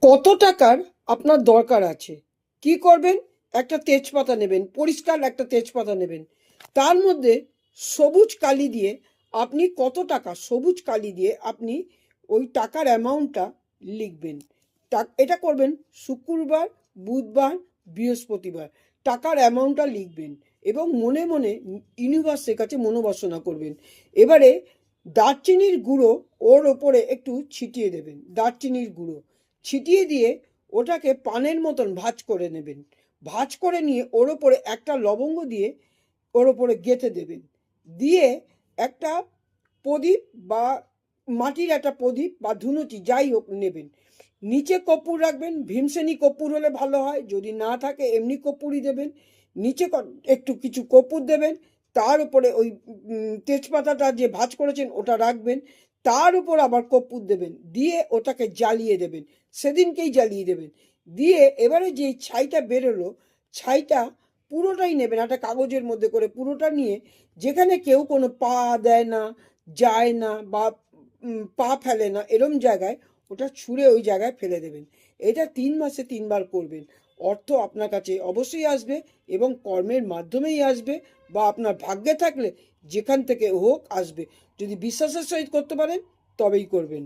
কত টাকার আপনার দরকার আছে, কি করবেন? একটা তেজপাতা নেবেন, পরিষ্কার একটা তেজপাতা নেবেন, তার মধ্যে সবুজ কালি দিয়ে আপনি কত টাকা, সবুজ কালি দিয়ে আপনি ওই টাকার অ্যামাউন্টটা লিখবেন। এটা করবেন শুক্রবার, বুধবার, বৃহস্পতিবার। টাকার অ্যামাউন্টটা লিখবেন এবং মনে মনে ইউনিভার্সের কাছে মনোবাসনা করবেন। এবারে দারচিনির গুঁড়ো ওর ওপরে একটু ছিটিয়ে দেবেন, দারচিনির গুঁড়ো ছিটিয়ে দিয়ে ওটাকে পানের মতন ভাঁজ করে নেবেন। ভাঁজ করে নিয়ে ওর ওপরে একটা লবঙ্গ দিয়ে ওর ওপরে গেঁথে দেবেন। দিয়ে একটা প্রদীপ বা মাটির একটা প্রদীপ বা ধুনুচি যাই হোক নেবেন। নিচে কর্পূর রাখবেন, ভীমসেনী কর্পূর হলে ভালো হয়, যদি না থাকে এমনি কর্পূরই দেবেন। নিচে একটু কিছু কর্পূর দেবেন, তার উপরে ওই তেজপাতাটা যে ভাঁজ করেছেন ওটা রাখবেন, তার উপর আবার কর্পূর দেবেন, দিয়ে ওটাকে জ্বালিয়ে দেবেন, সেদিনকেই জ্বালিয়ে দেবেন। দিয়ে এবারে যে ছাইটা বেরোলো, ছাইটা পুরোটাই নেবেন একটা কাগজের মধ্যে করে, পুরোটা নিয়ে যেখানে কেউ কোনো পা দেয় না, যায় না বা পা ফেলে না এরম জায়গায় ওটা ছুঁড়ে ওই জায়গায় ফেলে দেবেন। এটা 3 মাসে 3বার করবেন। অর্থ আপনার কাছে অবশ্যই আসবে এবং কর্মের মাধ্যমেই আসবে, বা আপনার ভাগ্যে থাকলে যেখান থেকে হোক আসবে। যদি বিশ্বাসের সহিত করতে পারেন তবেই করবেন।